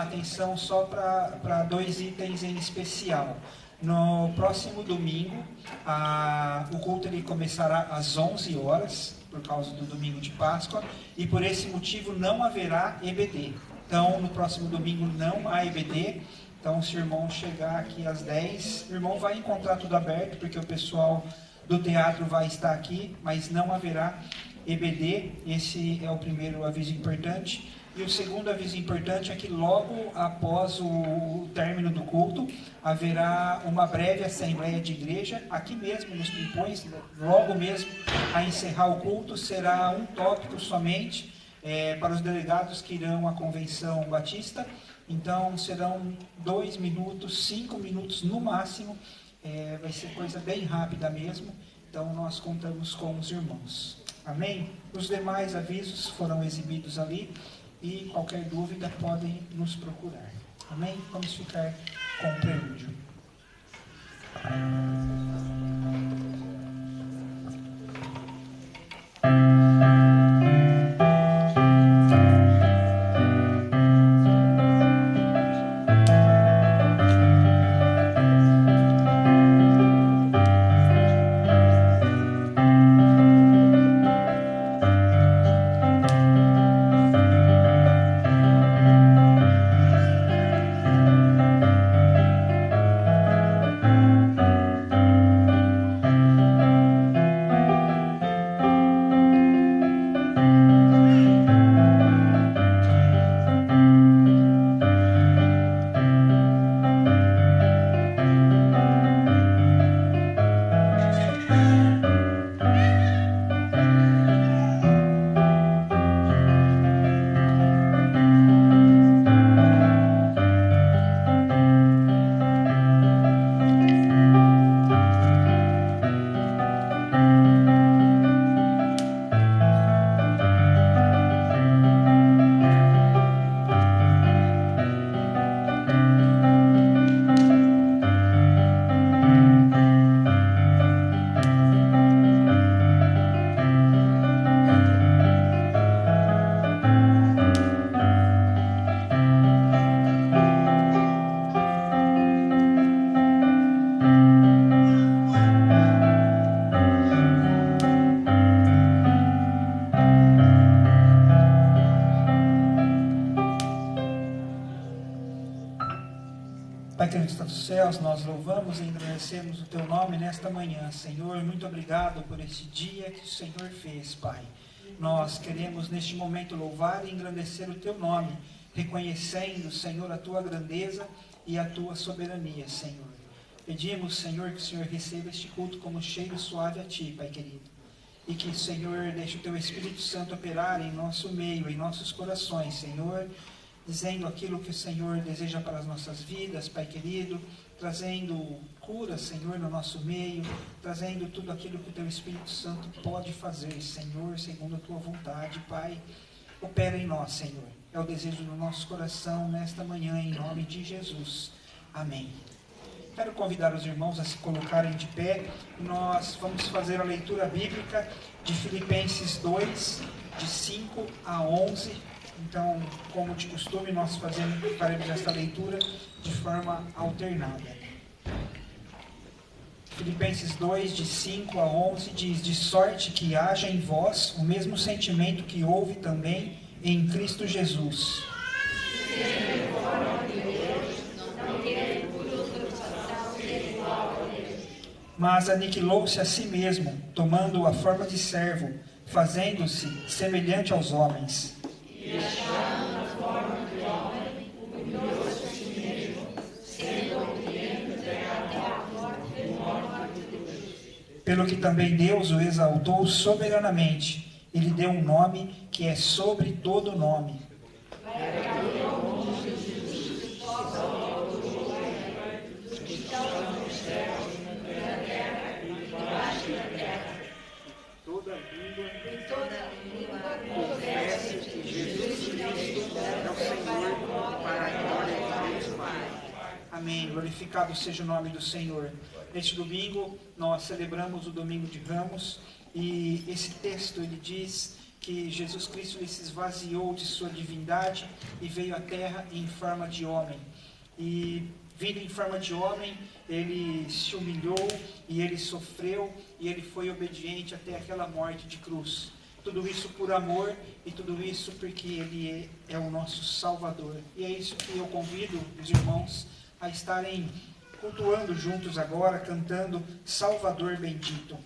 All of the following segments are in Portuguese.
atenção só para dois itens em especial. No próximo domingo, o culto ele começará às 11 horas, por causa do domingo de Páscoa, e por esse motivo não haverá EBD. Então, no próximo domingo não há EBD. Então, se o irmão chegar aqui às 10, o irmão vai encontrar tudo aberto, porque o pessoal do teatro vai estar aqui, mas não haverá EBD. Esse é o primeiro aviso importante. E o segundo aviso importante é que logo após o término do culto, haverá uma breve assembleia de igreja, aqui mesmo nos Pimpões, logo mesmo a encerrar o culto, será um tópico somente para os delegados que irão à Convenção Batista. Então serão 2 minutos, 5 minutos no máximo, vai ser coisa bem rápida mesmo, então nós contamos com os irmãos. Amém? Os demais avisos foram exibidos ali. E qualquer dúvida podem nos procurar. Amém? Vamos ficar com o prelúdio. Pai querido que está nos céus, nós louvamos e engrandecemos o Teu nome nesta manhã, Senhor. Muito obrigado por esse dia que o Senhor fez, Pai. Nós queremos neste momento louvar e engrandecer o Teu nome, reconhecendo, Senhor, a Tua grandeza e a Tua soberania, Senhor. Pedimos, Senhor, que o Senhor receba este culto como cheiro suave a Ti, Pai querido. E que, Senhor, deixe o Teu Espírito Santo operar em nosso meio, em nossos corações, Senhor, dizendo aquilo que o Senhor deseja para as nossas vidas, Pai querido, trazendo cura, Senhor, no nosso meio, trazendo tudo aquilo que o Teu Espírito Santo pode fazer, Senhor, segundo a Tua vontade, Pai. Opera em nós, Senhor. É o desejo do nosso coração nesta manhã, em nome de Jesus. Amém. Quero convidar os irmãos a se colocarem de pé. Nós vamos fazer a leitura bíblica de Filipenses 2, de 5 a 11. Então, como de costume, nós faremos esta leitura de forma alternada. Filipenses 2, de 5 a 11, diz: de sorte que haja em vós o mesmo sentimento que houve também em Cristo Jesus. Mas aniquilou-se a si mesmo, tomando a forma de servo, fazendo-se semelhante aos homens. E achando a forma de homem, humilhou-se a si mesmo, sendo obediente até a morte de morte de Deus. Pelo que também Deus o exaltou soberanamente, e lhe deu um nome que é sobre todo nome. Amém. Glorificado seja o nome do Senhor. Neste domingo, nós celebramos o Domingo de Ramos, e esse texto, ele diz que Jesus Cristo ele se esvaziou de sua divindade e veio à terra em forma de homem. E vindo em forma de homem, ele se humilhou e ele sofreu e ele foi obediente até aquela morte de cruz. Tudo isso por amor e tudo isso porque ele é o nosso Salvador. E é isso que eu convido os irmãos a estarem cultuando juntos agora, cantando Salvador Bendito.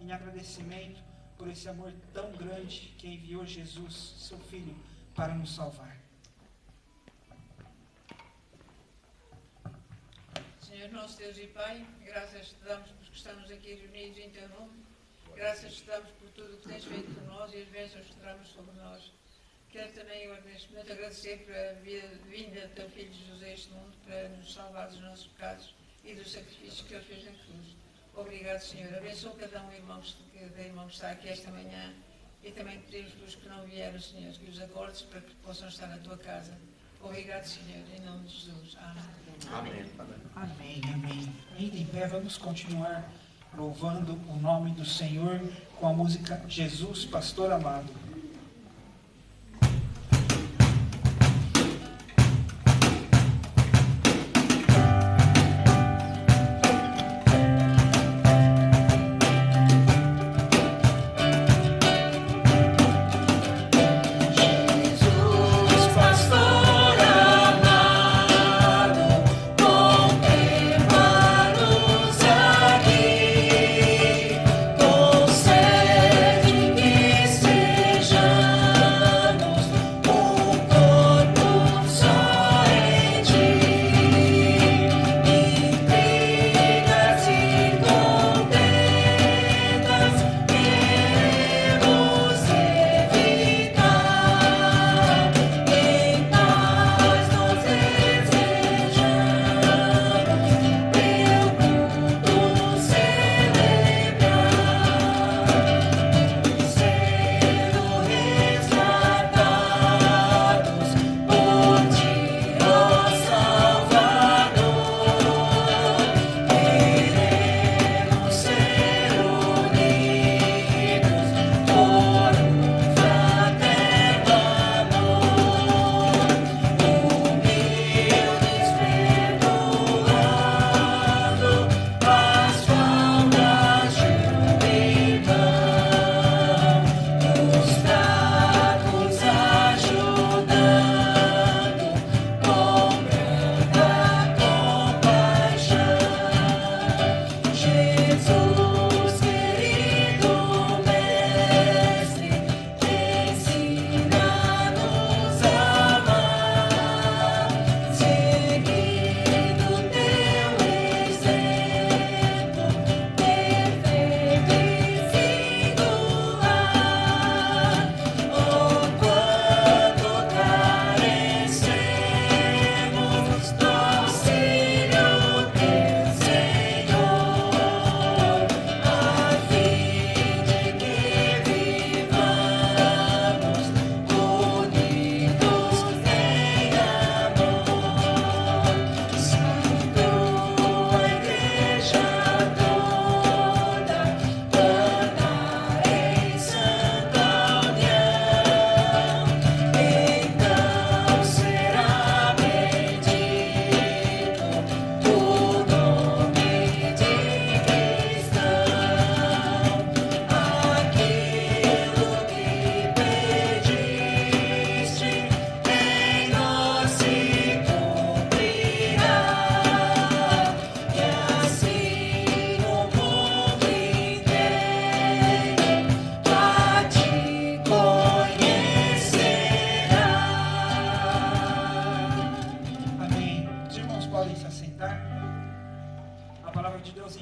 em agradecimento por esse amor tão grande que enviou Jesus, seu Filho, para nos salvar. Senhor nosso Deus e Pai, graças te damos porque estamos aqui reunidos em teu nome. Graças te damos por tudo o que tens feito por nós e as bênçãos que derramas sobre nós. Quero também, eu, neste momento, agradecer pela vinda do teu filho Jesus a este mundo para nos salvar dos nossos pecados e dos sacrifícios que ele fez na cruz. Obrigado, Senhor. Abençoa cada irmão que está aqui esta manhã e também pedimos pelos que não vieram, Senhor, que os acordes para que possam estar na tua casa. Obrigado, Senhor, em nome de Jesus. Amém. Amém, amém. Ainda em pé, vamos continuar louvando o nome do Senhor com a música Jesus, Pastor Amado.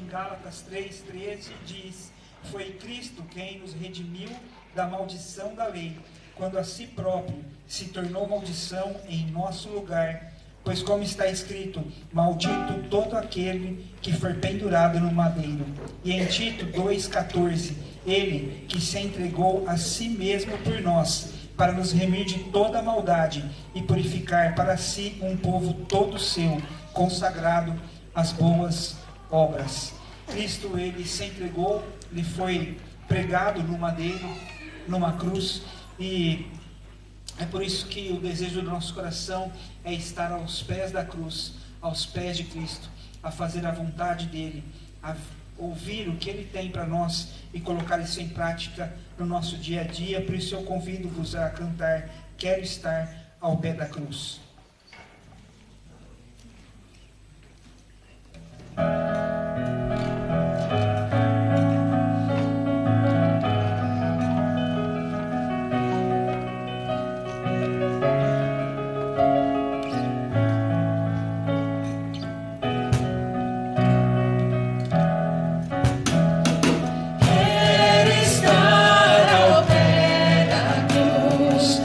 Gálatas 3:13 diz: foi Cristo quem nos redimiu da maldição da lei, quando a si próprio se tornou maldição em nosso lugar. Pois como está escrito: maldito todo aquele que for pendurado no madeiro. E em Tito 2:14, ele que se entregou a si mesmo por nós, para nos remir de toda maldade e purificar para si um povo todo seu, consagrado às boas obras. Cristo, ele se entregou, ele foi pregado no madeiro, numa cruz, e é por isso que o desejo do nosso coração é estar aos pés da cruz, aos pés de Cristo, a fazer a vontade dele, a ouvir o que ele tem para nós e colocar isso em prática no nosso dia a dia. Por isso eu convido-vos a cantar Quero Estar ao Pé da Cruz. Quero estar ao pé da cruz,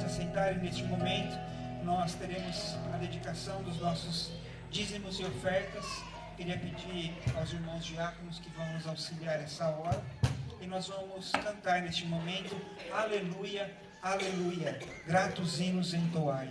se assentarem neste momento, nós teremos a dedicação dos nossos dízimos e ofertas. Queria pedir aos irmãos diáconos que vão nos auxiliar essa hora. E nós vamos cantar neste momento, aleluia, aleluia, gratos hinos entoai.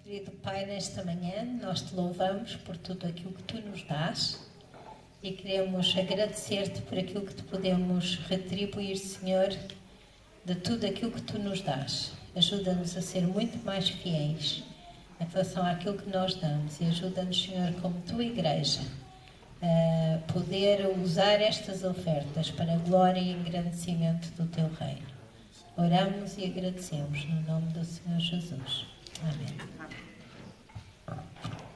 Querido Pai, nesta manhã nós te louvamos por tudo aquilo que tu nos dás e queremos agradecer-te por aquilo que te podemos retribuir, Senhor, de tudo aquilo que tu nos dás. Ajuda-nos a ser muito mais fiéis em relação àquilo que nós damos e ajuda-nos, Senhor, como tua igreja, a poder usar estas ofertas para a glória e engrandecimento do teu reino. Oramos e agradecemos no nome do Senhor Jesus. Amém.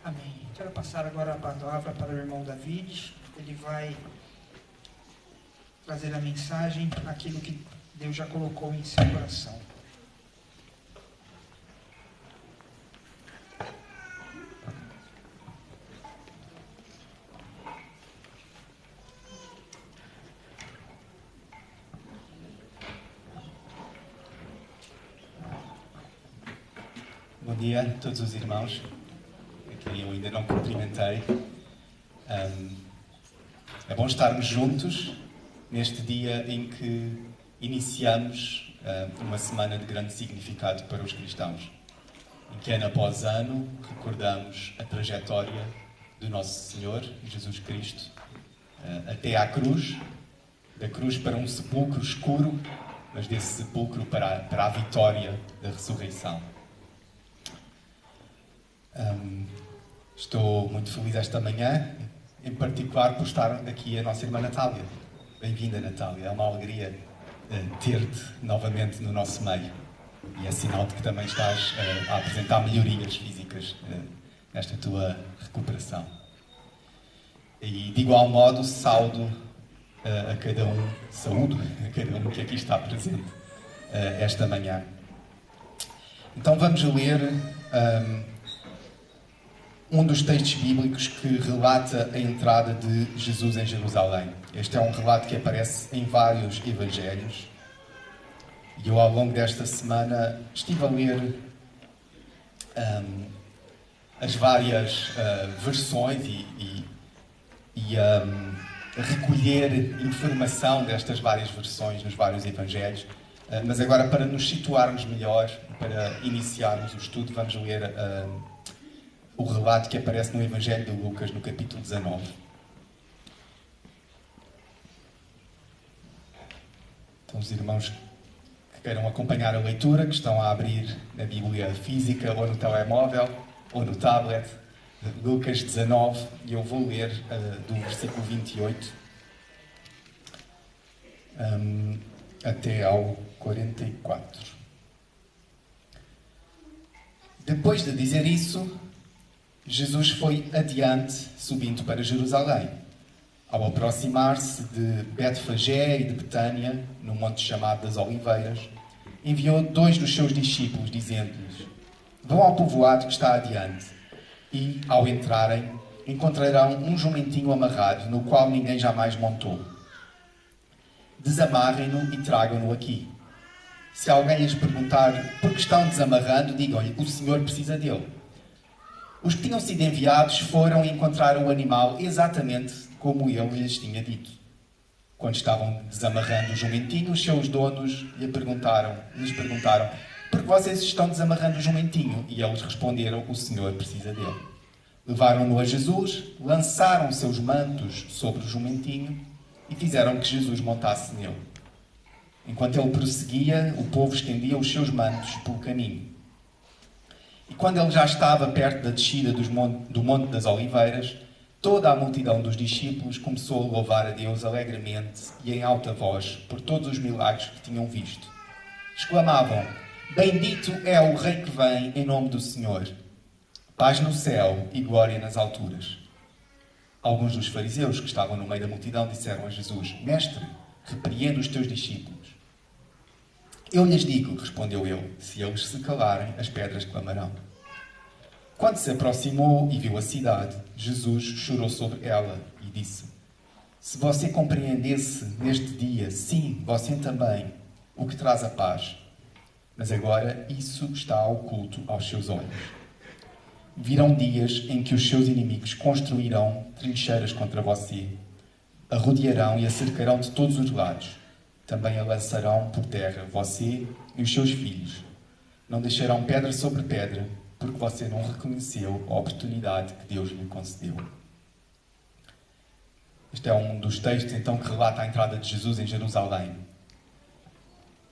Amém. Quero passar agora a palavra para o irmão David. Ele vai trazer a mensagem, aquilo que Deus já colocou em seu coração. Bom dia a todos os irmãos, a quem eu ainda não cumprimentei. É bom estarmos juntos neste dia em que iniciamos uma semana de grande significado para os cristãos, em que ano após ano recordamos a trajetória do nosso Senhor, Jesus Cristo, até à cruz, da cruz para um sepulcro escuro, mas desse sepulcro para a vitória da ressurreição. Estou muito feliz esta manhã, em particular por estar aqui a nossa irmã Natália. Bem-vinda, Natália. É uma alegria ter-te novamente no nosso meio. E é sinal de que também estás a apresentar melhorias físicas nesta tua recuperação. E de igual modo saúdo a cada um que aqui está presente esta manhã. Então vamos ler um dos textos bíblicos que relata a entrada de Jesus em Jerusalém. Este é um relato que aparece em vários evangelhos E eu, ao longo desta semana, estive a ler as várias versões e a recolher informação destas várias versões nos vários evangelhos. Mas agora, para nos situarmos melhor, para iniciarmos o estudo, vamos ler o relato que aparece no Evangelho de Lucas, no capítulo 19. Então, os irmãos que queiram acompanhar a leitura, que estão a abrir na Bíblia física, ou no telemóvel, ou no tablet, Lucas 19, e eu vou ler do versículo 28 até ao 44. Depois de dizer isso, Jesus foi adiante, subindo para Jerusalém. Ao aproximar-se de Betfagé e de Betânia, no monte chamado das Oliveiras, enviou 2 dos seus discípulos, dizendo-lhes: vão ao povoado que está adiante, e, ao entrarem, encontrarão um jumentinho amarrado, no qual ninguém jamais montou. Desamarrem-no e tragam-no aqui. Se alguém lhes perguntar por que estão desamarrando, digam-lhe: o Senhor precisa dele. Os que tinham sido enviados foram e encontraram o animal exatamente como ele lhes tinha dito. Quando estavam desamarrando o jumentinho, os seus donos lhes perguntaram: por que vocês estão desamarrando o jumentinho? E eles responderam: o Senhor precisa dele. Levaram-no a Jesus, lançaram seus mantos sobre o jumentinho e fizeram que Jesus montasse nele. Enquanto ele prosseguia, o povo estendia os seus mantos pelo caminho. E quando ele já estava perto da descida do Monte das Oliveiras, toda a multidão dos discípulos começou a louvar a Deus alegremente e em alta voz por todos os milagres que tinham visto. Exclamavam: bendito é o Rei que vem em nome do Senhor. Paz no céu e glória nas alturas. Alguns dos fariseus que estavam no meio da multidão disseram a Jesus: Mestre, repreende os teus discípulos. Eu lhes digo, respondeu ele, se eles se calarem, as pedras clamarão. Quando se aproximou e viu a cidade, Jesus chorou sobre ela e disse: se você compreendesse neste dia, sim, você também, o que traz a paz. Mas agora isso está oculto aos seus olhos. Virão dias em que os seus inimigos construirão trincheiras contra você, a rodearão e a cercarão de todos os lados. Também a lançarão por terra, você e os seus filhos. Não deixarão pedra sobre pedra, porque você não reconheceu a oportunidade que Deus lhe concedeu. Este é um dos textos, então, que relata a entrada de Jesus em Jerusalém.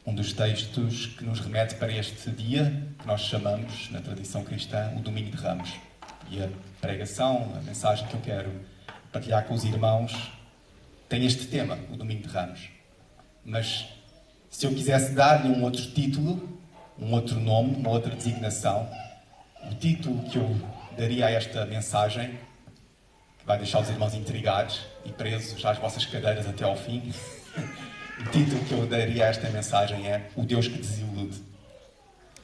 Um dos textos que nos remete para este dia, que nós chamamos, na tradição cristã, o Domingo de Ramos. E a pregação, a mensagem que eu quero partilhar com os irmãos, tem este tema, o Domingo de Ramos. Mas, se eu quisesse dar-lhe um outro título, um outro nome, uma outra designação, o título que eu daria a esta mensagem, que vai deixar os irmãos intrigados e presos às vossas cadeiras até ao fim, o título que eu daria a esta mensagem é O Deus que desilude.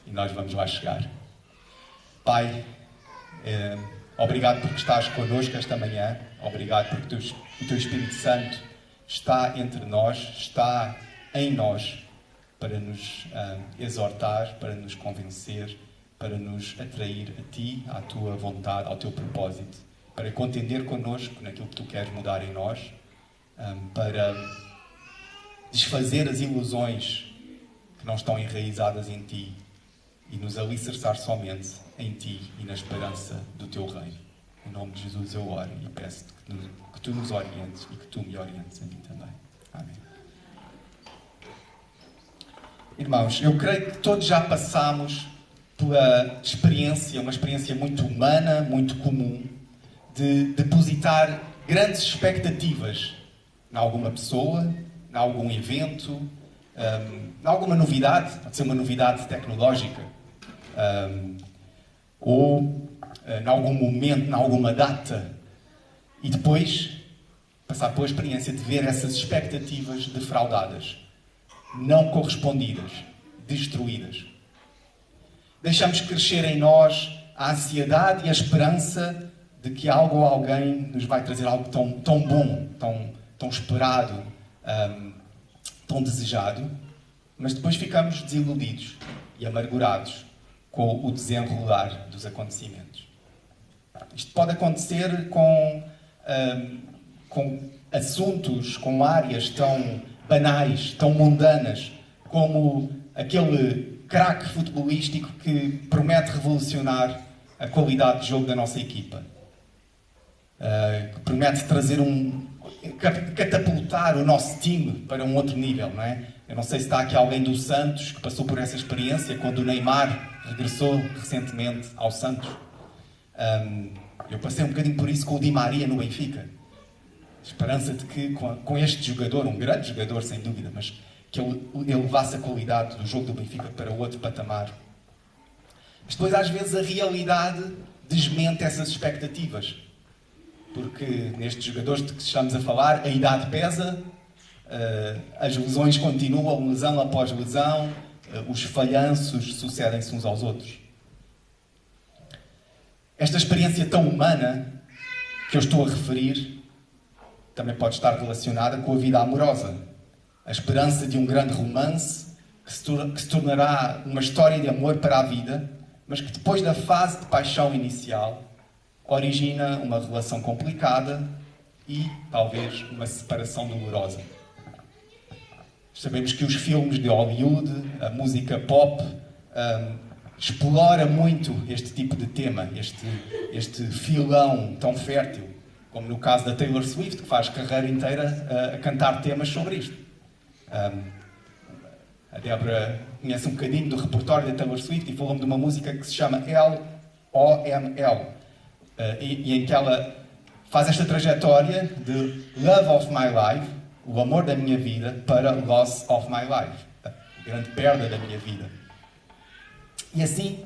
E nós vamos lá chegar. Pai, obrigado porque estás connosco esta manhã. Obrigado porque o Teu Espírito Santo está entre nós, está em nós para nos exortar, para nos convencer, para nos atrair a Ti, à Tua vontade, ao Teu propósito, para contender connosco naquilo que Tu queres mudar em nós, para desfazer as ilusões que não estão enraizadas em Ti e nos alicerçar somente em Ti e na esperança do Teu reino. Em nome de Jesus eu oro e peço-te que Tu nos orientes e que Tu me orientes a mim também. Amém. Irmãos, eu creio que todos já passámos pela experiência, uma experiência muito humana, muito comum, de depositar grandes expectativas em alguma pessoa, em algum evento, em alguma novidade, pode ser uma novidade tecnológica, ou em algum momento, em alguma data, e depois passar pela experiência de ver essas expectativas defraudadas, não correspondidas, destruídas. Deixamos crescer em nós a ansiedade e a esperança de que algo ou alguém nos vai trazer algo tão bom, tão esperado, tão desejado, mas depois ficamos desiludidos e amargurados com o desenrolar dos acontecimentos. Isto pode acontecer com assuntos, com áreas tão banais, tão mundanas, como aquele craque futebolístico que promete revolucionar a qualidade de jogo da nossa equipa. Que promete catapultar o nosso time para um outro nível, não é? Eu não sei se está aqui alguém do Santos que passou por essa experiência quando o Neymar regressou recentemente ao Santos. Eu passei um bocadinho por isso com o Di Maria no Benfica. A esperança de que com este jogador, um grande jogador sem dúvida, mas que ele levasse a qualidade do jogo do Benfica para outro patamar. Mas depois às vezes a realidade desmente essas expectativas. Porque nestes jogadores de que estamos a falar, a idade pesa, as lesões continuam, lesão após lesão, os falhanços sucedem-se uns aos outros. Esta experiência tão humana que eu estou a referir também pode estar relacionada com a vida amorosa. A esperança de um grande romance que se tornará uma história de amor para a vida, mas que depois da fase de paixão inicial origina uma relação complicada e, talvez, uma separação dolorosa. Sabemos que os filmes de Hollywood, a música pop, explora muito este tipo de tema, este filão tão fértil, como no caso da Taylor Swift, que faz carreira inteira a cantar temas sobre isto. A Débora conhece um bocadinho do repertório da Taylor Swift e falou-me de uma música que se chama L.O.M.L. E em que ela faz esta trajetória de Love of My Life, o amor da minha vida, para Loss of My Life, a grande perda da minha vida. E assim,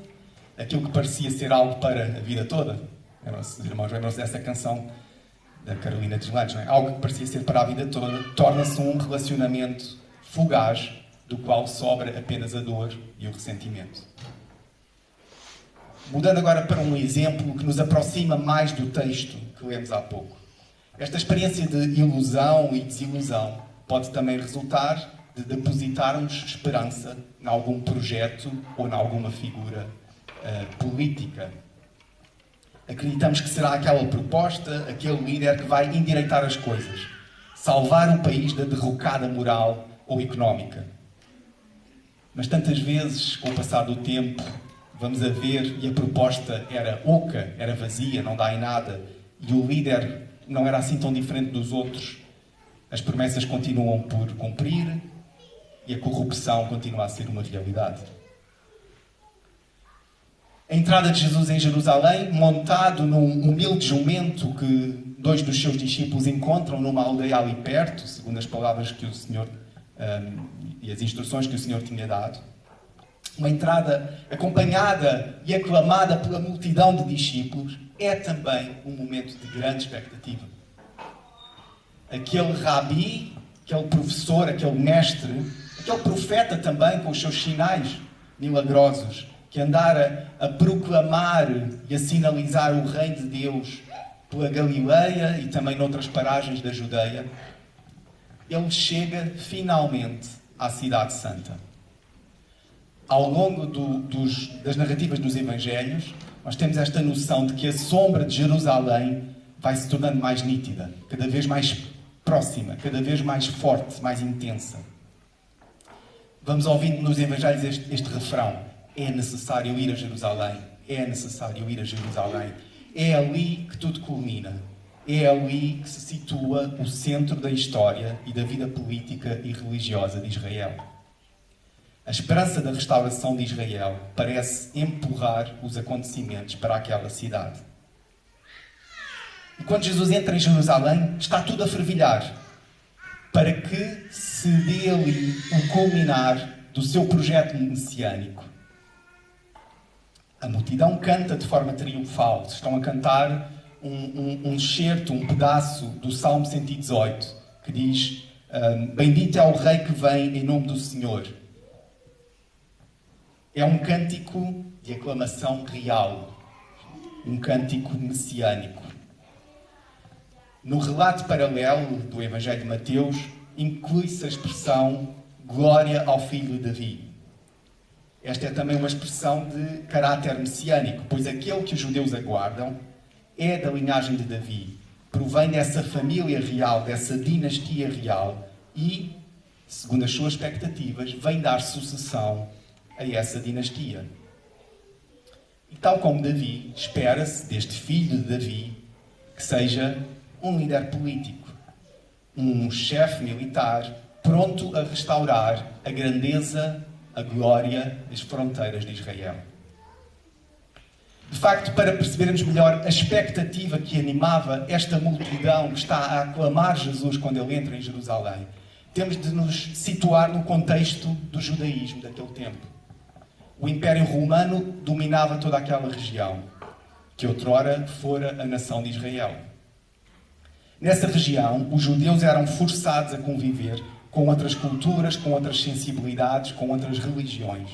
aquilo que parecia ser algo para a vida toda, os irmãos lembram-se dessa canção da Carolina Deslandes, não é? Algo que parecia ser para a vida toda, torna-se um relacionamento fugaz, do qual sobra apenas a dor e o ressentimento. Mudando agora para um exemplo que nos aproxima mais do texto que lemos há pouco. Esta experiência de ilusão e desilusão pode também resultar de depositarmos esperança em algum projeto ou em alguma figura política. Acreditamos que será aquela proposta, aquele líder que vai endireitar as coisas, salvar o país da derrocada moral ou económica. Mas tantas vezes, com o passar do tempo, vamos a ver e a proposta era oca, era vazia, não dá em nada, e o líder não era assim tão diferente dos outros. As promessas continuam por cumprir e a corrupção continua a ser uma realidade. A entrada de Jesus em Jerusalém, montado num humilde jumento que 2 dos seus discípulos encontram numa aldeia ali perto, segundo as palavras que o Senhor e as instruções que o Senhor tinha dado. Uma entrada acompanhada e aclamada pela multidão de discípulos é também um momento de grande expectativa. Aquele rabi, aquele professor, aquele mestre, aquele profeta também com os seus sinais milagrosos, que andara a proclamar e a sinalizar o reino de Deus pela Galileia e também noutras paragens da Judeia, ele chega finalmente à Cidade Santa. Ao longo das narrativas dos Evangelhos, nós temos esta noção de que a sombra de Jerusalém vai se tornando mais nítida, cada vez mais próxima, cada vez mais forte, mais intensa. Vamos ouvindo nos Evangelhos este refrão: é necessário ir a Jerusalém, é necessário ir a Jerusalém. É ali que tudo culmina. É ali que se situa o centro da história e da vida política e religiosa de Israel. A esperança da restauração de Israel parece empurrar os acontecimentos para aquela cidade. E quando Jesus entra em Jerusalém, está tudo a fervilhar para que se dê ali o culminar do seu projeto messiânico. A multidão canta de forma triunfal. Estão a cantar um excerto, um pedaço do Salmo 118, que diz: bendito é o Rei que vem em nome do Senhor. É um cântico de aclamação real, um cântico messiânico. No relato paralelo do Evangelho de Mateus, inclui-se a expressão glória ao filho de Davi. Esta é também uma expressão de caráter messiânico, pois aquele que os judeus aguardam é da linhagem de Davi, provém dessa família real, dessa dinastia real e, segundo as suas expectativas, vem dar sucessão a essa dinastia. E tal como Davi, espera-se deste filho de Davi que seja um líder político, um chefe militar pronto a restaurar a grandeza, a glória das fronteiras de Israel. De facto, para percebermos melhor a expectativa que animava esta multidão que está a aclamar Jesus quando ele entra em Jerusalém, temos de nos situar no contexto do judaísmo daquele tempo. O Império Romano dominava toda aquela região, que outrora fora a nação de Israel. Nessa região, os judeus eram forçados a conviver com outras culturas, com outras sensibilidades, com outras religiões,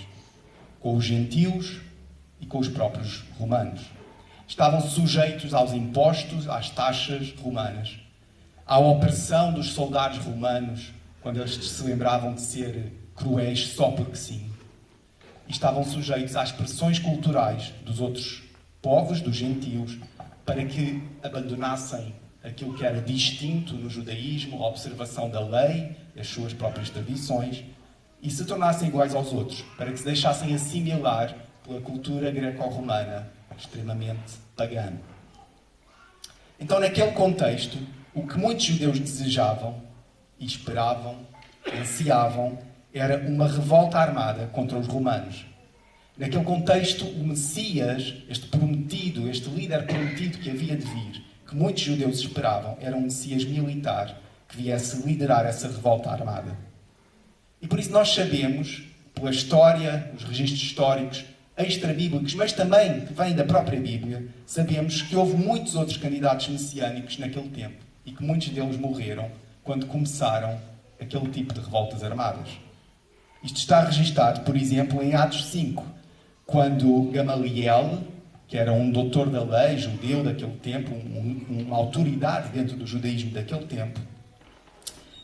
com os gentios e com os próprios romanos. Estavam sujeitos aos impostos, às taxas romanas, à opressão dos soldados romanos, quando eles se lembravam de ser cruéis só porque sim. E estavam sujeitos às pressões culturais dos outros povos, dos gentios, para que abandonassem aquilo que era distinto no judaísmo, a observação da lei, as suas próprias tradições, e se tornassem iguais aos outros, para que se deixassem assimilar pela cultura greco-romana, extremamente pagã. Então, naquele contexto, o que muitos judeus desejavam, e esperavam, ansiavam, era uma revolta armada contra os romanos. Naquele contexto, o Messias, este prometido, este líder prometido que havia de vir, que muitos judeus esperavam, era um Messias militar que viesse liderar essa revolta armada. E por isso nós sabemos, pela história, os registros históricos extra-bíblicos, mas também que vêm da própria Bíblia, sabemos que houve muitos outros candidatos messiânicos naquele tempo e que muitos deles morreram quando começaram aquele tipo de revoltas armadas. Isto está registado, por exemplo, em Atos 5, quando Gamaliel, que era um doutor da lei judeu daquele tempo, uma autoridade dentro do judaísmo daquele tempo,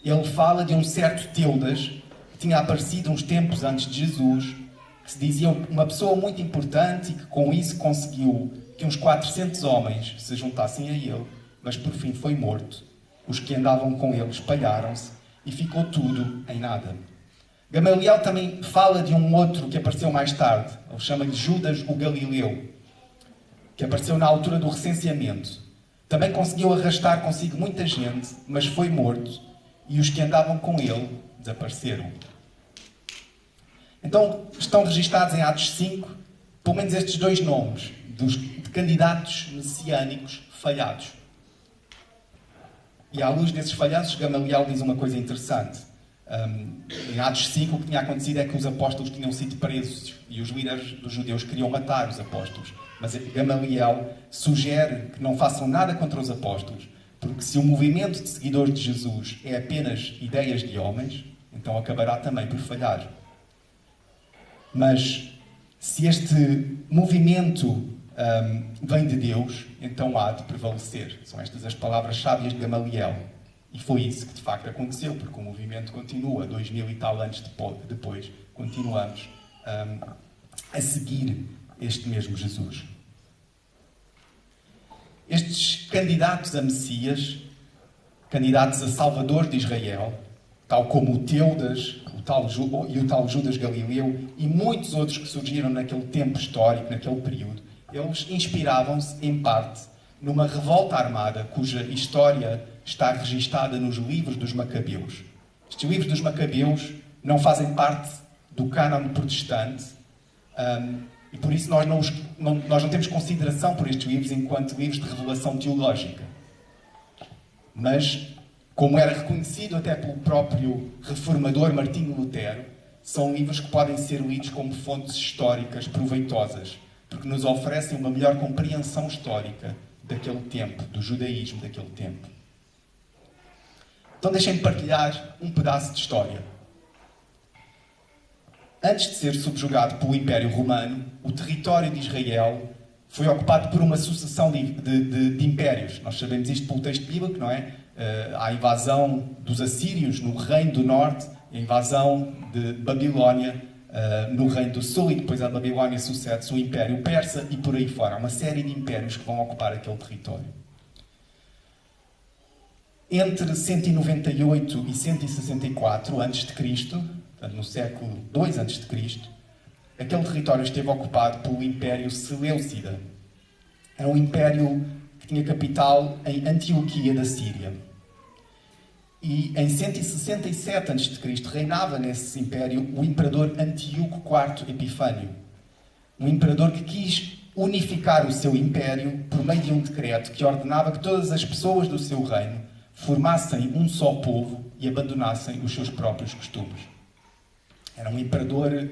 ele fala de um certo Teudas que tinha aparecido uns tempos antes de Jesus, que se dizia uma pessoa muito importante e que com isso conseguiu que uns 400 homens se juntassem a ele, mas por fim foi morto. Os que andavam com ele espalharam-se e ficou tudo em nada. Gamaliel também fala de um outro que apareceu mais tarde, ele chama-lhe Judas o Galileu, que apareceu na altura do recenseamento. Também conseguiu arrastar consigo muita gente, mas foi morto, e os que andavam com ele desapareceram. Então, estão registados em Atos 5, pelo menos estes dois nomes, de candidatos messiânicos falhados. E à luz desses falhanços, Gamaliel diz uma coisa interessante. Em Atos 5, o que tinha acontecido é que os apóstolos tinham sido presos e os líderes dos judeus queriam matar os apóstolos. Mas Gamaliel sugere que não façam nada contra os apóstolos, porque se o movimento de seguidores de Jesus é apenas ideias de homens, então acabará também por falhar. Mas se este movimento vem de Deus, então há de prevalecer. São estas as palavras sábias de Gamaliel. E foi isso que de facto aconteceu, porque o movimento continua, 2000 e tal anos depois, continuamos a seguir este mesmo Jesus. Estes candidatos a Messias, candidatos a Salvador de Israel, tal como o Teudas o tal Judas Galileu e muitos outros que surgiram naquele tempo histórico, naquele período, eles inspiravam-se, em parte, numa revolta armada cuja história está registada nos livros dos Macabeus. Estes livros dos Macabeus não fazem parte do cânon protestante e por isso nós não temos consideração por estes livros enquanto livros de revelação teológica. Mas, como era reconhecido até pelo próprio reformador Martinho Lutero, são livros que podem ser lidos como fontes históricas proveitosas, porque nos oferecem uma melhor compreensão histórica daquele tempo, do judaísmo daquele tempo. Então deixem-me partilhar um pedaço de história. Antes de ser subjugado pelo Império Romano, o território de Israel foi ocupado por uma sucessão de impérios. Nós sabemos isto pelo texto bíblico, não é? A invasão dos assírios no Reino do Norte A invasão de Babilónia no Reino do Sul, e depois a Babilónia sucede-se o Império Persa e por aí fora. Há uma série de impérios que vão ocupar aquele território. Entre 198 e 164 a.C., portanto, no século II a.C., aquele território esteve ocupado pelo Império Seleucida. Era um império que tinha capital em Antioquia da Síria. E em 167 a.C. reinava nesse império o imperador Antíoco IV Epifânio. Um imperador que quis unificar o seu império por meio de um decreto que ordenava que todas as pessoas do seu reino formassem um só povo e abandonassem os seus próprios costumes. Era um imperador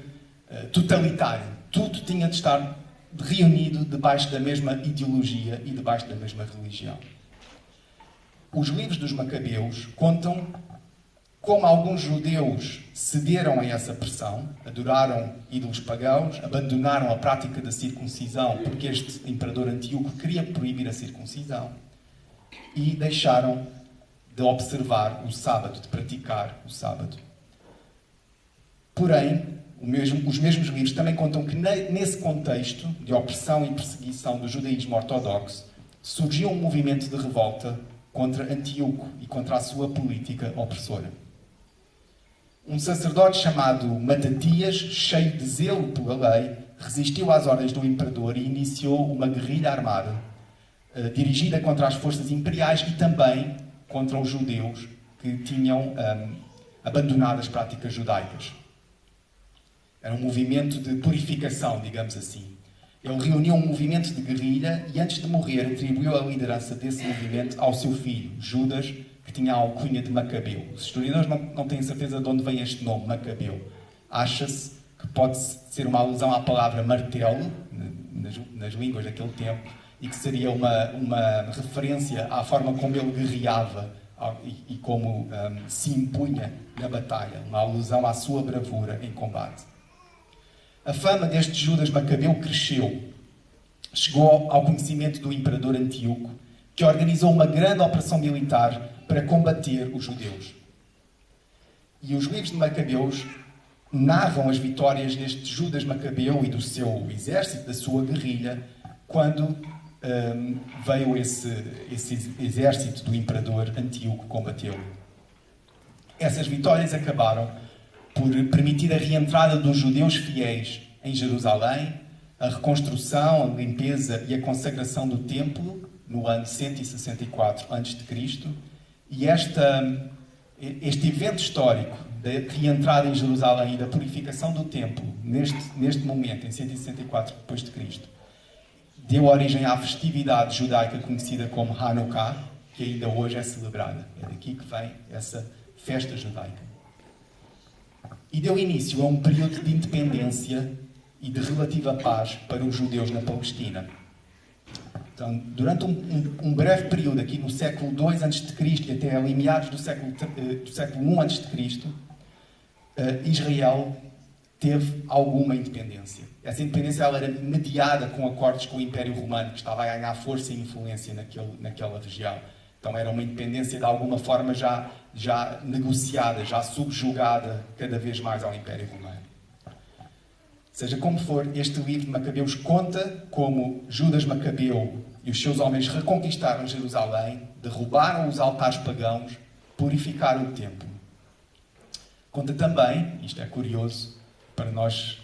totalitário. Tudo tinha de estar reunido debaixo da mesma ideologia e debaixo da mesma religião. Os livros dos Macabeus contam como alguns judeus cederam a essa pressão, adoraram ídolos pagãos, abandonaram a prática da circuncisão, porque este imperador Antíoco queria proibir a circuncisão, e deixaram de observar o sábado, de praticar o sábado. Porém, os mesmos livros também contam que nesse contexto de opressão e perseguição do judaísmo ortodoxo, surgiu um movimento de revolta contra Antíoco e contra a sua política opressora. Um sacerdote chamado Matatias, cheio de zelo pela lei, resistiu às ordens do imperador e iniciou uma guerrilha armada, dirigida contra as forças imperiais e também contra os judeus que tinham abandonado as práticas judaicas. Era um movimento de purificação, digamos assim. Ele reuniu um movimento de guerrilha e, antes de morrer, atribuiu a liderança desse movimento ao seu filho, Judas, que tinha a alcunha de Macabeu. Os historiadores não têm certeza de onde vem este nome, Macabeu. Acha-se que pode ser uma alusão à palavra martelo, nas línguas daquele tempo, e que seria uma referência à forma como ele guerreava e como se impunha na batalha, uma alusão à sua bravura em combate. A fama deste Judas Macabeu cresceu. Chegou ao conhecimento do imperador Antíoco, que organizou uma grande operação militar para combater os judeus. E os livros de Macabeus narram as vitórias deste Judas Macabeu e do seu exército, da sua guerrilha, quando veio esse exército do imperador Antíoco combatê-lo. Essas vitórias acabaram por permitir a reentrada dos judeus fiéis em Jerusalém, a reconstrução, a limpeza e a consagração do templo no ano 164 a.C. E este evento histórico da reentrada em Jerusalém e da purificação do templo, neste momento, em 164 d.C., deu origem à festividade judaica conhecida como Hanukkah, que ainda hoje é celebrada. É daqui que vem essa festa judaica. E deu início a um período de independência e de relativa paz para os judeus na Palestina. Então, durante um breve período, aqui no século II a.C. e até ali meados do século I a.C., Israel teve alguma independência. Essa independência ela era mediada com acordos com o Império Romano, que estava a ganhar força e influência naquela região. Então era uma independência de alguma forma já negociada, já subjugada cada vez mais ao Império Romano. Seja como for, este livro de Macabeus conta como Judas Macabeu e os seus homens reconquistaram Jerusalém, derrubaram os altares pagãos, purificaram o templo. Conta também, isto é curioso, para nós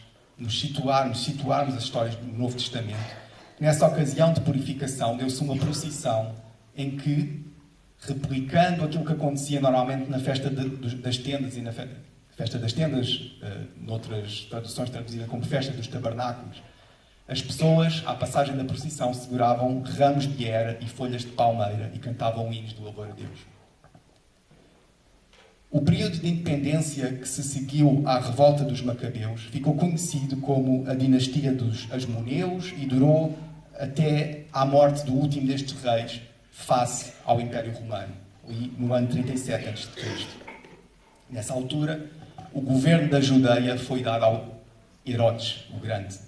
situarmos as histórias do Novo Testamento, nessa ocasião de purificação deu-se uma procissão em que, replicando aquilo que acontecia normalmente na festa das tendas e na festa das tendas, noutras traduções traduzida como festa dos tabernáculos, as pessoas, à passagem da procissão, seguravam ramos de hera e folhas de palmeira e cantavam hinos de louvor a Deus. O período de independência que se seguiu à revolta dos Macabeus ficou conhecido como a dinastia dos Asmoneus e durou até à morte do último destes reis face ao Império Romano, no ano 37 a.C. Nessa altura, o governo da Judeia foi dado ao Herodes, o Grande,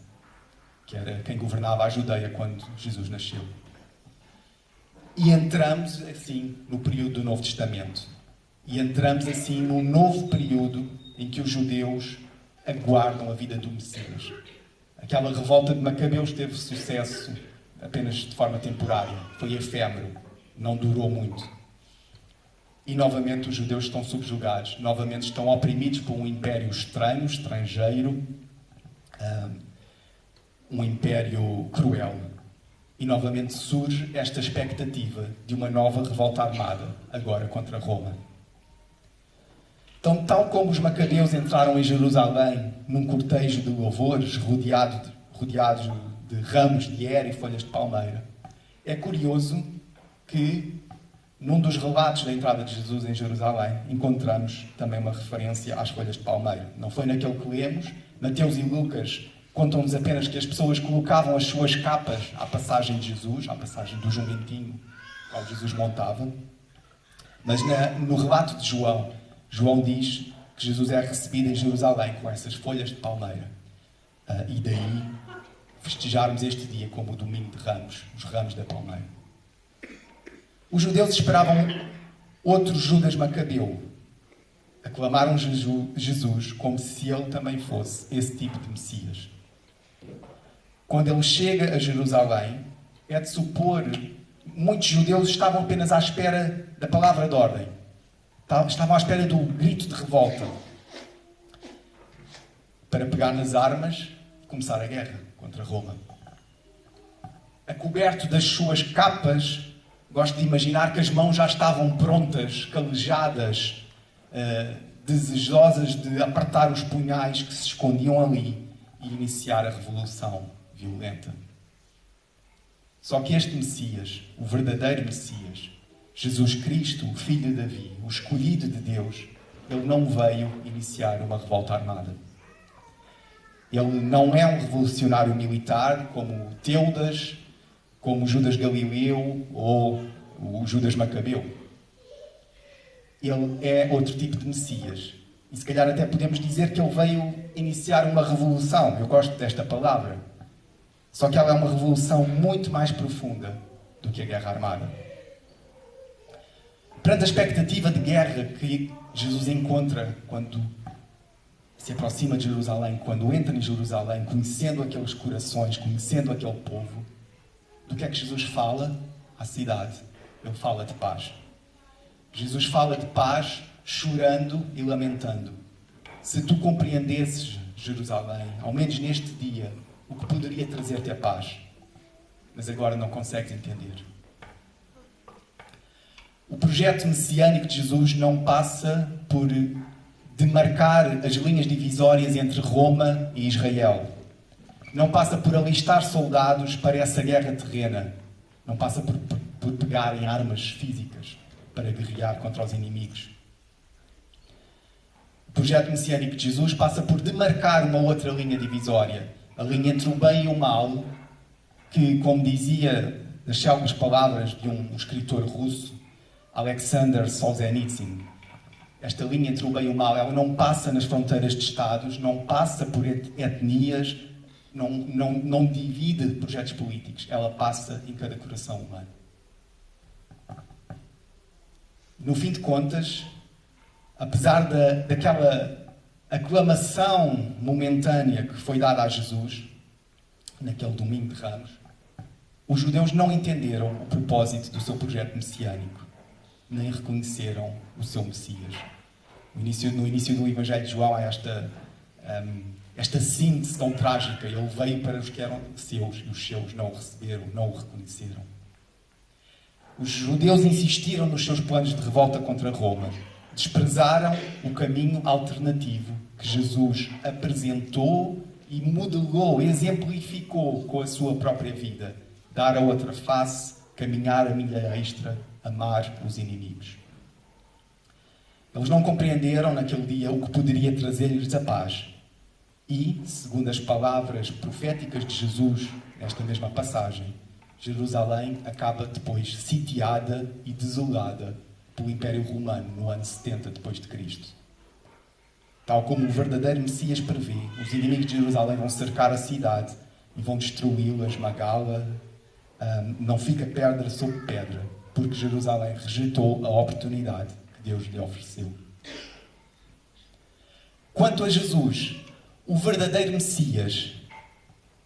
que era quem governava a Judeia quando Jesus nasceu. E entramos, assim, no período do Novo Testamento. E entramos assim num novo período em que os judeus aguardam a vida do Messias. Aquela revolta de Macabeus teve sucesso apenas de forma temporária. Foi efêmero. Não durou muito. E novamente os judeus estão subjugados. Novamente estão oprimidos por um império estranho, estrangeiro. Um império cruel. E novamente surge esta expectativa de uma nova revolta armada, agora contra Roma. Então, tal como os macabeus entraram em Jerusalém num cortejo de louvores rodeados de ramos de hera e folhas de palmeira, é curioso que, num dos relatos da entrada de Jesus em Jerusalém, encontramos também uma referência às folhas de palmeira. Não foi naquele que lemos. Mateus e Lucas contam-nos apenas que as pessoas colocavam as suas capas à passagem de Jesus, à passagem do jumentinho ao qual Jesus montava. Mas no relato de João, João diz que Jesus é recebido em Jerusalém com essas folhas de palmeira. E daí festejarmos este dia como o Domingo de Ramos, os ramos da palmeira. Os judeus esperavam outro Judas Macabeu. Aclamaram Jesus como se ele também fosse esse tipo de Messias. Quando ele chega a Jerusalém, é de supor, muitos judeus estavam apenas à espera da palavra de ordem. Estavam à espera do grito de revolta para pegar nas armas e começar a guerra contra Roma. Acoberto das suas capas, gosto de imaginar que as mãos já estavam prontas, calejadas, desejosas de apertar os punhais que se escondiam ali e iniciar a revolução violenta. Só que este Messias, o verdadeiro Messias, Jesus Cristo, o Filho de Davi, o escolhido de Deus, ele não veio iniciar uma revolta armada. Ele não é um revolucionário militar como Teudas, como Judas Galileu ou o Judas Macabeu. Ele é outro tipo de Messias. E se calhar até podemos dizer que ele veio iniciar uma revolução. Eu gosto desta palavra. Só que ela é uma revolução muito mais profunda do que a guerra armada. Perante a expectativa de guerra que Jesus encontra quando se aproxima de Jerusalém, quando entra em Jerusalém, conhecendo aqueles corações, conhecendo aquele povo, do que é que Jesus fala à cidade? Ele fala de paz. Jesus fala de paz chorando e lamentando. Se tu compreendesses, Jerusalém, ao menos neste dia, o que poderia trazer-te a paz, mas agora não consegues entender. O projeto messiânico de Jesus não passa por demarcar as linhas divisórias entre Roma e Israel. Não passa por alistar soldados para essa guerra terrena. Não passa por pegar em armas físicas para guerrear contra os inimigos. O projeto messiânico de Jesus passa por demarcar uma outra linha divisória. A linha entre o bem e o mal, que, como dizia nas célebres palavras de um escritor russo, Alexander Solzhenitsyn, esta linha entre o bem e o mal, ela não passa nas fronteiras de Estados, não passa por etnias, não divide projetos políticos. Ela passa em cada coração humano. No fim de contas, apesar daquela aclamação momentânea que foi dada a Jesus, naquele domingo de Ramos, os judeus não entenderam o propósito do seu projeto messiânico, nem reconheceram o seu Messias. No início do Evangelho de João há esta síntese tão trágica. Ele veio para os que eram seus, e os seus não o receberam, não o reconheceram. Os judeus insistiram nos seus planos de revolta contra Roma. Desprezaram o caminho alternativo que Jesus apresentou e modelou, exemplificou com a sua própria vida. Dar a outra face, caminhar a milha extra, amar os inimigos. Eles não compreenderam naquele dia o que poderia trazer-lhes a paz. E, segundo as palavras proféticas de Jesus, nesta mesma passagem, Jerusalém acaba depois sitiada e desolada pelo Império Romano no ano 70 depois de Cristo. Tal como o verdadeiro Messias prevê, os inimigos de Jerusalém vão cercar a cidade e vão destruí-la, esmagá-la. Não fica pedra sobre pedra, porque Jerusalém rejeitou a oportunidade que Deus lhe ofereceu. Quanto a Jesus, o verdadeiro Messias,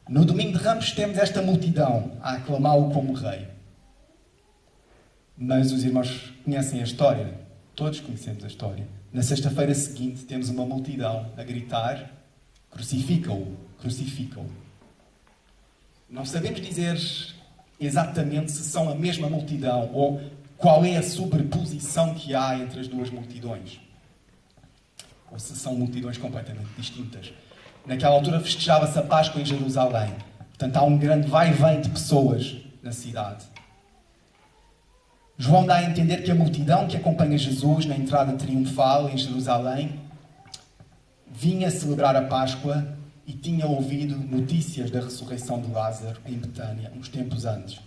no domingo de Ramos temos esta multidão a aclamá-lo como rei. Mas os irmãos conhecem a história, todos conhecemos a história. Na sexta-feira seguinte temos uma multidão a gritar: crucifica-o, crucifica-o. Não sabemos dizer exatamente se são a mesma multidão ou qual é a sobreposição que há entre as duas multidões. Ou se são multidões completamente distintas. Naquela altura festejava-se a Páscoa em Jerusalém. Portanto, há um grande vai e vem de pessoas na cidade. João dá a entender que a multidão que acompanha Jesus na entrada triunfal em Jerusalém vinha celebrar a Páscoa e tinha ouvido notícias da ressurreição de Lázaro em Betânia, uns tempos antes.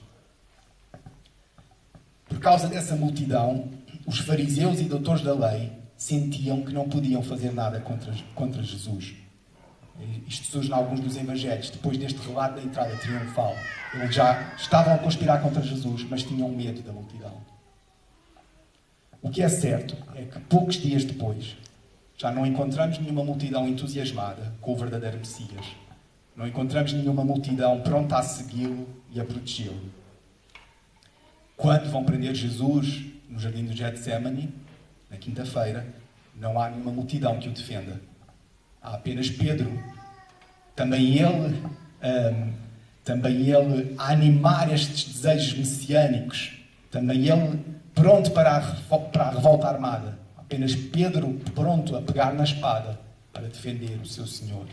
Por causa dessa multidão, os fariseus e doutores da lei sentiam que não podiam fazer nada contra Jesus. Isto surge em alguns dos evangelhos, depois deste relato da entrada triunfal. Eles já estavam a conspirar contra Jesus, mas tinham medo da multidão. O que é certo é que poucos dias depois, já não encontramos nenhuma multidão entusiasmada com o verdadeiro Messias. Não encontramos nenhuma multidão pronta a segui-lo e a protegê-lo. Quando vão prender Jesus no jardim do Getsemane, na quinta-feira, não há nenhuma multidão que o defenda. Há apenas Pedro. Também ele a animar estes desejos messiânicos. Também ele pronto para a revolta armada. Apenas Pedro pronto a pegar na espada para defender o seu Senhor.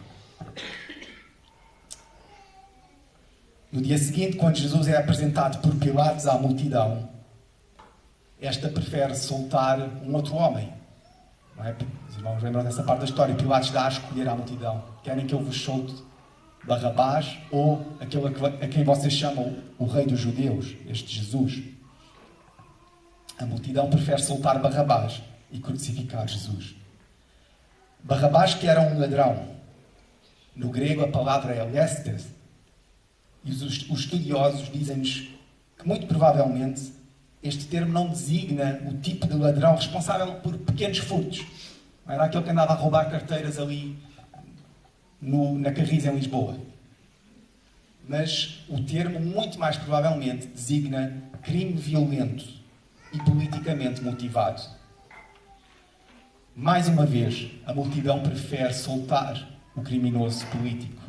No dia seguinte, quando Jesus é apresentado por Pilatos à multidão, esta prefere soltar um outro homem. Não é? Os irmãos lembram dessa parte da história. Pilatos dá a escolher à multidão: querem que eu vos solte Barrabás ou aquele a quem vocês chamam o rei dos judeus, este Jesus? A multidão prefere soltar Barrabás e crucificar Jesus. Barrabás, que era um ladrão. No grego a palavra é lestes. E os estudiosos dizem-nos que muito provavelmente este termo não designa o tipo de ladrão responsável por pequenos furtos. Não era aquele que andava a roubar carteiras ali na Carris, em Lisboa. Mas o termo, muito mais provavelmente, designa crime violento e politicamente motivado. Mais uma vez, a multidão prefere soltar o criminoso político.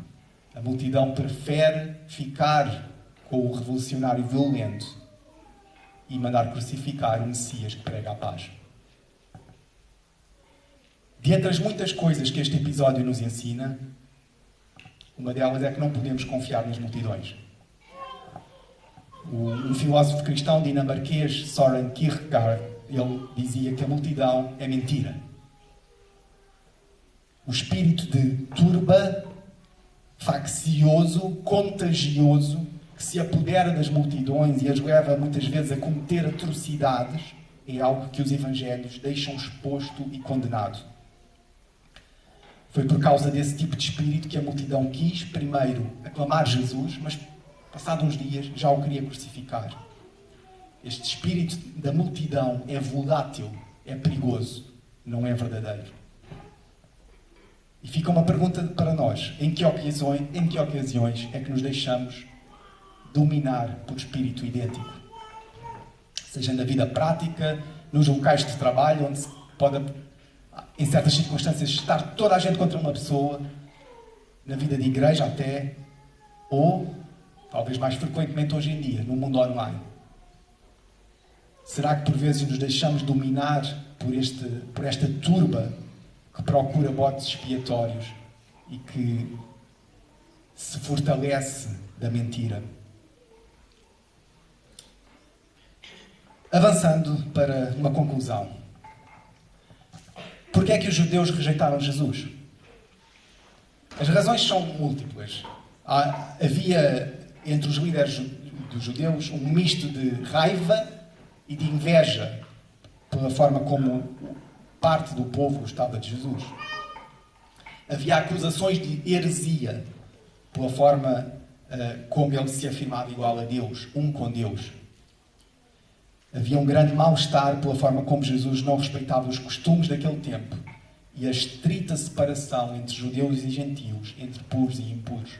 A multidão prefere ficar com o revolucionário violento e mandar crucificar o Messias que prega a paz. De entre as muitas coisas que este episódio nos ensina, uma delas é que não podemos confiar nas multidões. Um filósofo cristão dinamarquês, Søren Kierkegaard, ele dizia que a multidão é mentira. O espírito de turba, faccioso, contagioso, que se apodera das multidões e as leva muitas vezes a cometer atrocidades, é algo que os evangelhos deixam exposto e condenado. Foi por causa desse tipo de espírito que a multidão quis, primeiro, aclamar Jesus, mas, passados uns dias, já o queria crucificar. Este espírito da multidão é volátil, é perigoso, não é verdadeiro. E fica uma pergunta para nós: em que ocasiões é que nos deixamos dominar por espírito idêntico? Seja na vida prática, nos locais de trabalho, onde se pode, em certas circunstâncias, estar toda a gente contra uma pessoa, na vida de igreja até, ou, talvez mais frequentemente hoje em dia, no mundo online. Será que por vezes nos deixamos dominar por esta turba que procura botes expiatórios e que se fortalece da mentira? Avançando para uma conclusão. Porquê é que os judeus rejeitaram Jesus? As razões são múltiplas. Havia entre os líderes dos judeus um misto de raiva e de inveja pela forma como parte do povo gostava de Jesus. Havia acusações de heresia pela forma como ele se afirmava igual a Deus, um com Deus. Havia um grande mal-estar pela forma como Jesus não respeitava os costumes daquele tempo e a estrita separação entre judeus e gentios, entre puros e impuros.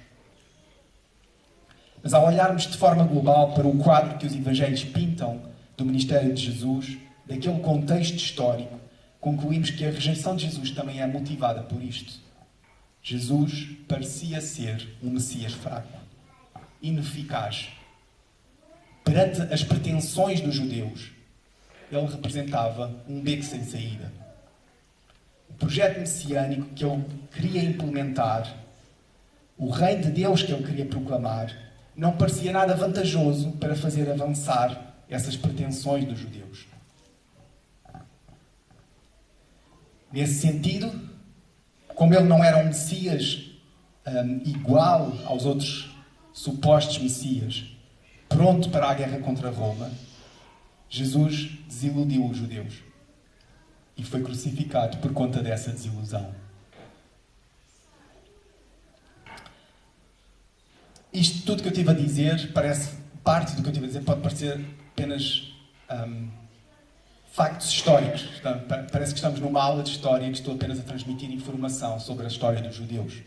Mas ao olharmos de forma global para o quadro que os evangelhos pintam do ministério de Jesus, daquele contexto histórico, concluímos que a rejeição de Jesus também é motivada por isto. Jesus parecia ser um Messias fraco, ineficaz. Perante as pretensões dos judeus, ele representava um beco sem saída. O projeto messiânico que ele queria implementar, o reino de Deus que ele queria proclamar, não parecia nada vantajoso para fazer avançar essas pretensões dos judeus. Nesse sentido, como ele não era um Messias igual aos outros supostos Messias, pronto para a guerra contra Roma, Jesus desiludiu os judeus e foi crucificado por conta dessa desilusão. Isto tudo que eu estive a dizer, parte do que eu estive a dizer pode parecer apenas factos históricos. Parece que estamos numa aula de história e que estou apenas a transmitir informação sobre a história dos judeus.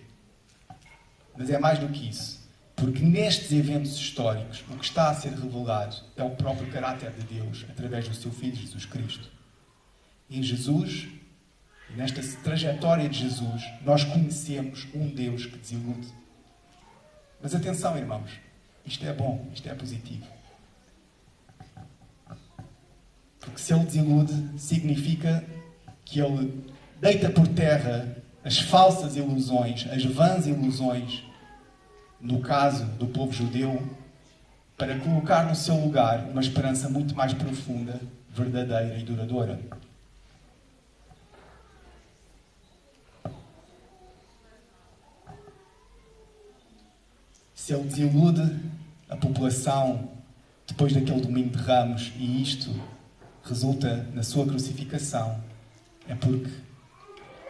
Mas é mais do que isso. Porque nestes eventos históricos, o que está a ser revelado é o próprio caráter de Deus, através do seu Filho Jesus Cristo. Em Jesus, nesta trajetória de Jesus, nós conhecemos um Deus que desilude. Mas atenção, irmãos, isto é bom, isto é positivo. Porque se ele desilude, significa que ele deita por terra as falsas ilusões, as vãs ilusões, no caso do povo judeu, para colocar no seu lugar uma esperança muito mais profunda, verdadeira e duradoura. Se ele desilude a população depois daquele domingo de Ramos e isto resulta na sua crucificação, é porque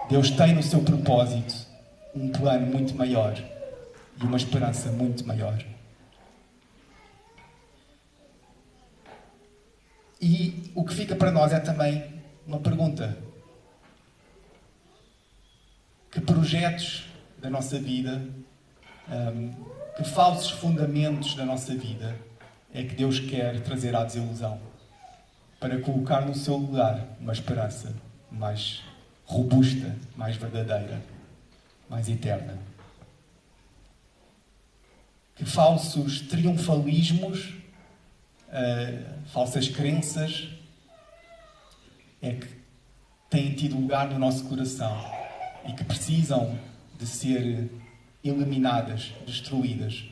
Deus tem no seu propósito um plano muito maior e uma esperança muito maior. E o que fica para nós é também uma pergunta. Que projetos da nossa vida, que falsos fundamentos da nossa vida é que Deus quer trazer à desilusão? Para colocar no seu lugar uma esperança mais robusta, mais verdadeira, mais eterna. Que falsos triunfalismos, falsas crenças é que têm tido lugar no nosso coração e que precisam de ser eliminadas, destruídas,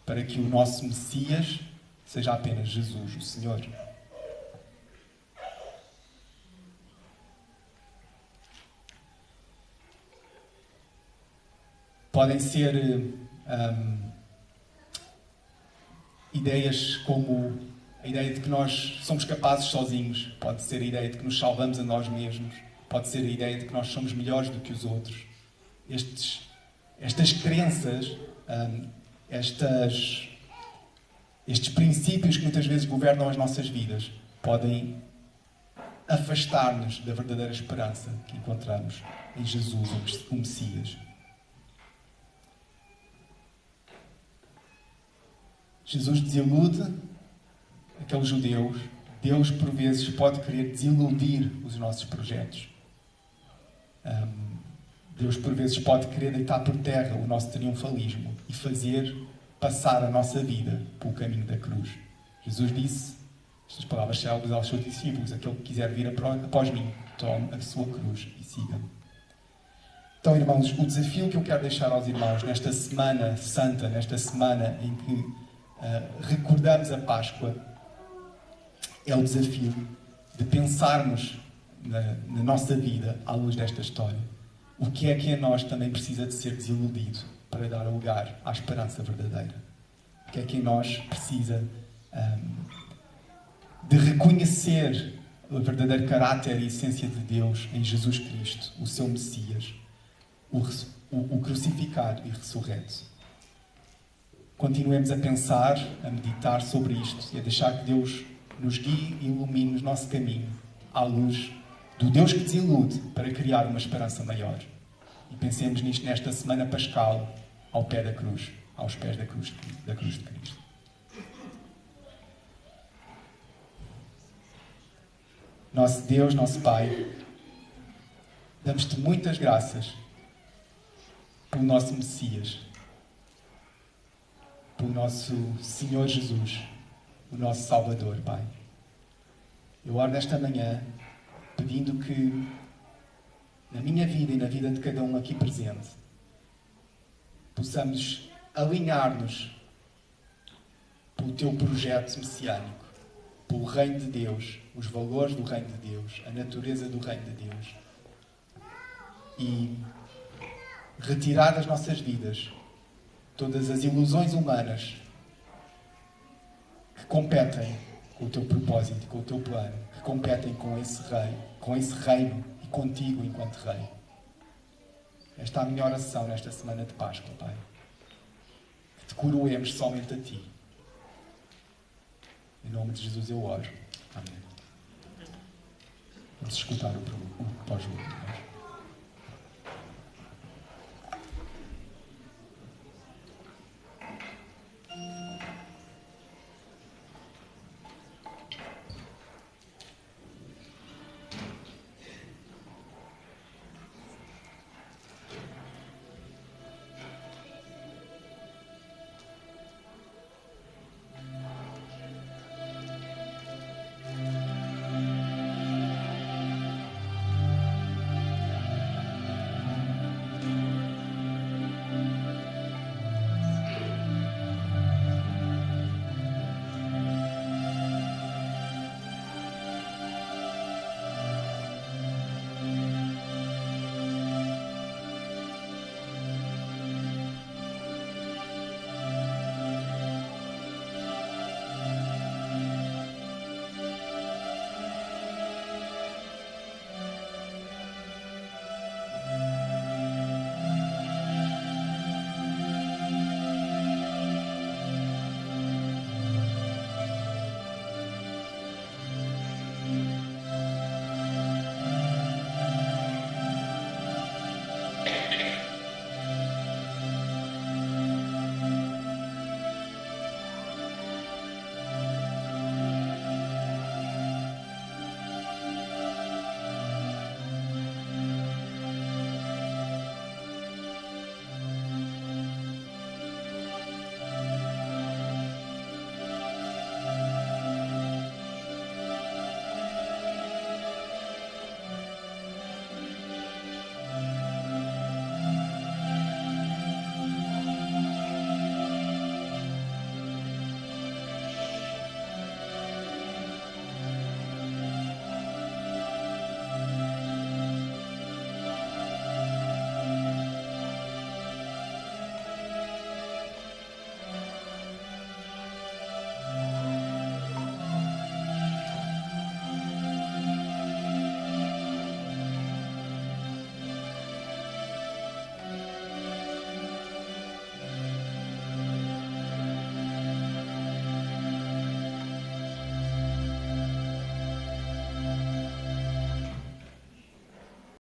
para que o nosso Messias seja apenas Jesus, o Senhor. Podem ser ideias como a ideia de que nós somos capazes sozinhos, pode ser a ideia de que nos salvamos a nós mesmos, pode ser a ideia de que nós somos melhores do que os outros. Estas crenças, estes princípios que muitas vezes governam as nossas vidas, podem afastar-nos da verdadeira esperança que encontramos em Jesus, o Messias. Jesus desilude aqueles judeus. Deus, por vezes, pode querer desiludir os nossos projetos. Deus, por vezes, pode querer deitar por terra o nosso triunfalismo e fazer passar a nossa vida pelo caminho da cruz. Jesus disse estas palavras célebres aos seus discípulos: aquele que quiser vir após mim, tome a sua cruz e siga-me. Então, irmãos, o desafio que eu quero deixar aos irmãos nesta Semana Santa, nesta semana em que recordamos a Páscoa, é o desafio de pensarmos na nossa vida à luz desta história. O que é que em nós também precisa de ser desiludido para dar lugar à esperança verdadeira? O que é que em nós precisa de reconhecer o verdadeiro caráter e essência de Deus em Jesus Cristo, o seu Messias, o crucificado e ressurreto? Continuemos a pensar, a meditar sobre isto e a deixar que Deus nos guie e ilumine o nosso caminho à luz do Deus que desilude para criar uma esperança maior. E pensemos nisto nesta semana pascal, ao pé da cruz, aos pés da cruz de Cristo. Nosso Deus, nosso Pai, damos-te muitas graças pelo nosso Messias, pelo nosso Senhor Jesus, o nosso Salvador, Pai. Eu oro nesta manhã pedindo que na minha vida e na vida de cada um aqui presente possamos alinhar-nos pelo teu projeto messiânico, pelo reino de Deus, os valores do reino de Deus, a natureza do reino de Deus, e retirar das nossas vidas todas as ilusões humanas que competem com o teu propósito, com o teu plano, que competem com esse rei, com esse reino e contigo enquanto rei. Esta é a minha oração nesta semana de Páscoa, Pai. Que te coroemos somente a ti. Em nome de Jesus eu oro. Amém. Vamos escutar o pós-jogo.